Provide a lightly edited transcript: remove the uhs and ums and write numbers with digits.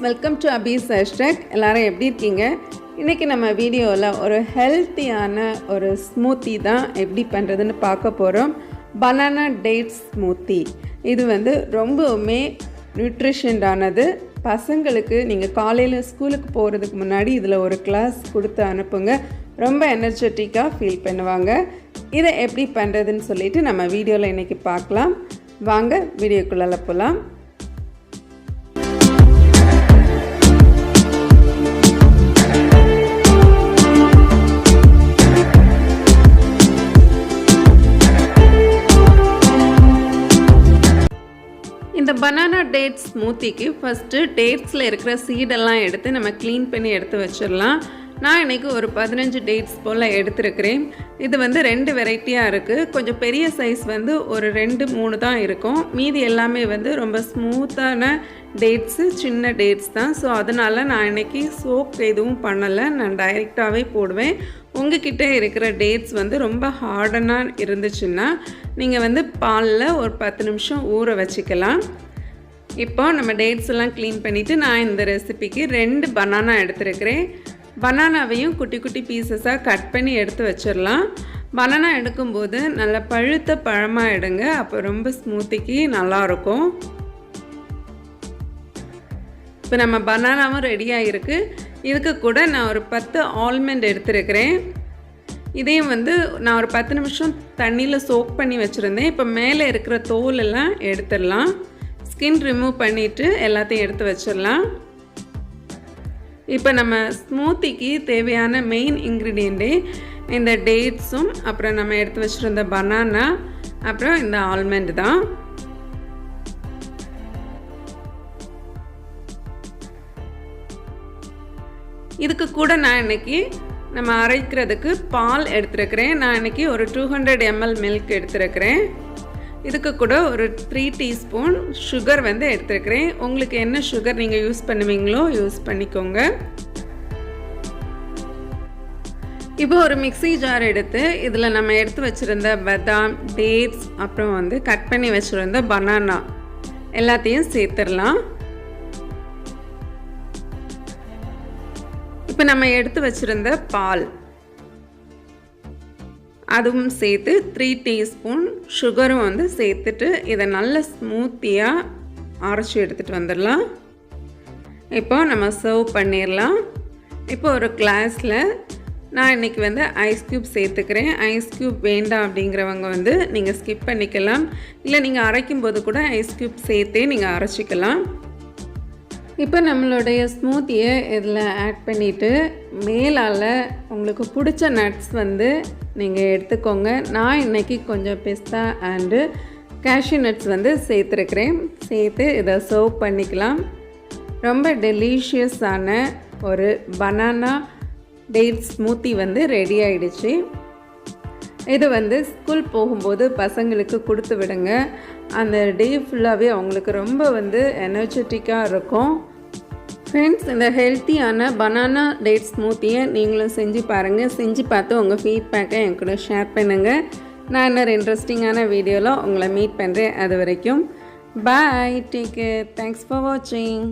Welcome to Hafiz hashtag. எல்லோரும் எப்படி இருக்கீங்க? இன்றைக்கி நம்ம வீடியோவில் ஒரு ஹெல்த்தியான ஒரு ஸ்மூத்தி தான் எப்படி பண்ணுறதுன்னு பார்க்க போகிறோம். Banana date smoothie. இது ரொம்பவுமே நியூட்ரிஷன்டானது. பசங்களுக்கு நீங்கள் காலையில் ஸ்கூலுக்கு போகிறதுக்கு முன்னாடி இதில் ஒரு கிளாஸ் கொடுத்து அனுப்புங்க. ரொம்ப எனர்ஜெட்டிக்காக ஃபீல் பண்ணுவாங்க. இதை எப்படி பண்ணுறதுன்னு சொல்லிட்டு நம்ம வீடியோவில் இன்றைக்கி பார்க்கலாம். வாங்க வீடியோக்குள்ளே போகலாம். இந்த பனானா டேட்ஸ் ஸ்மூத்திக்கு ஃபஸ்ட்டு டேட்ஸில் இருக்கிற சீடெல்லாம் எடுத்து நம்ம க்ளீன் பண்ணி எடுத்து வச்சிடலாம். நான் இன்றைக்கி ஒரு 15 டேட்ஸ் போல் எடுத்துருக்கிறேன். இது 2 வெரைட்டியாக இருக்குது. கொஞ்சம் பெரிய சைஸ் ஒரு 2-3 தான் இருக்கும். மீதி எல்லாமே ரொம்ப ஸ்மூத்தான டேட்ஸு, சின்ன டேட்ஸ் தான். ஸோ அதனால் நான் இன்றைக்கி சோப் எதுவும் பண்ணலை, நான் டைரெக்டாகவே போடுவேன். உங்ககிட்ட இருக்கிற டேட்ஸ் ரொம்ப ஹார்டனாக இருந்துச்சுன்னா நீங்கள் பாலில் ஒரு 10 நிமிஷம் ஊற வச்சுக்கலாம். இப்போ நம்ம டேட்ஸ் எல்லாம் க்ளீன் பண்ணிவிட்டு நான் இந்த ரெசிபிக்கு 2 பனானா எடுத்துருக்கிறேன். பனானாவையும் குட்டி குட்டி பீசஸாக கட் பண்ணி எடுத்து வச்சிடலாம். பனானா எடுக்கும்போது நல்லா பழுத்த பழமாக எடுங்க, அப்போ ரொம்ப ஸ்மூத்திக்கு நல்லாயிருக்கும். இப்போ நம்ம பனானாவும் ரெடியாக இருக்குது. இதுக்கு கூட நான் ஒரு 10 ஆல்மண்ட் எடுத்துருக்கிறேன். இதையும் நான் ஒரு 10 நிமிஷம் தண்ணியில் சோக் பண்ணி வச்சுருந்தேன். இப்போ மேலே இருக்கிற தோல் எல்லாம் எடுத்துடலாம். ஸ்கின் ரிமூவ் பண்ணிவிட்டு எல்லாத்தையும் எடுத்து வச்சிடலாம். இப்போ நம்ம ஸ்மூத்திக்கு தேவையான மெயின் இன்க்ரீடியண்ட்டே இந்த டேட்ஸும் அப்புறம் நம்ம எடுத்து வச்சுருந்த பனானா அப்புறம் இந்த ஆல்மண்ட் தான். இதுக்கு கூட நான் இன்றைக்கி நம்ம அரைக்கிறதுக்கு பால் எடுத்துருக்கிறேன். நான் இன்றைக்கி ஒரு 200 ml மில்க் எடுத்துருக்கிறேன். இதுக்கு கூட ஒரு 3 டீஸ்பூன் சுகர் எடுத்துருக்கிறேன். உங்களுக்கு என்ன சுகர் நீங்கள் யூஸ் பண்ணுவீங்களோ யூஸ் பண்ணிக்கோங்க. இப்போ ஒரு மிக்ஸி ஜார் எடுத்து இதில் நம்ம எடுத்து வச்சுருந்த பதாம், டேட்ஸ் அப்புறம் கட் பண்ணி வச்சுருந்த பனானா எல்லாத்தையும் சேர்த்துடலாம். இப்போ நம்ம எடுத்து வச்சுருந்த பால் அதுவும் சேர்த்து 3 டீஸ்பூன் சுகரும் சேர்த்துட்டு இதை நல்ல ஸ்மூத்தியாக அரைச்சி எடுத்துகிட்டு வந்துடலாம். இப்போ நம்ம சர்வ் பண்ணிடலாம். இப்போ ஒரு கிளாஸில் நான் இன்றைக்கி ஐஸ் க்யூப் சேர்த்துக்கிறேன். ஐஸ் க்யூப் வேண்டாம் அப்படிங்கிறவங்க நீங்கள் ஸ்கிப் பண்ணிக்கலாம். இல்லை நீங்கள் அரைக்கும்போது கூட ஐஸ் க்யூப் சேர்த்தே நீங்கள் அரைச்சிக்கலாம். இப்போ நம்மளுடைய ஸ்மூத்தியை இதில் ஆட் பண்ணிவிட்டு மேலால் உங்களுக்கு பிடிச்ச நட்ஸ் நீங்கள் எடுத்துக்கோங்க. நான் இன்றைக்கி கொஞ்சம் பிஸ்தா அண்டு கேஷ்யூ நட்ஸ் சேர்த்துருக்கிறேன். சேர்த்து இதை சர்வ் பண்ணிக்கலாம். ரொம்ப டெலிஷியஸான ஒரு பனானா டேட் ஸ்மூத்தி ரெடி ஆகிடுச்சு. இது ஸ்கூல் போகும்போது பசங்களுக்கு கொடுத்து விடுங்க. அந்த டே ஃபுல்லாகவே அவங்களுக்கு ரொம்ப எனர்ஜெட்டிக்காக இருக்கும். ஃப்ரெண்ட்ஸ், இந்த ஹெல்த்தியான பனானா டேட் ஸ்மூத்தியை நீங்களும் செஞ்சு பாருங்கள். செஞ்சு பார்த்து உங்கள் ஃபீட்பேக்கை என் கூட ஷேர் பண்ணுங்கள். நான் இன்னொரு இன்ட்ரெஸ்டிங்கான வீடியோவில் உங்களை மீட் பண்ணுறேன். அது வரைக்கும் பாய், டேக் கேர், தேங்க்ஸ் ஃபார் வாட்சிங்.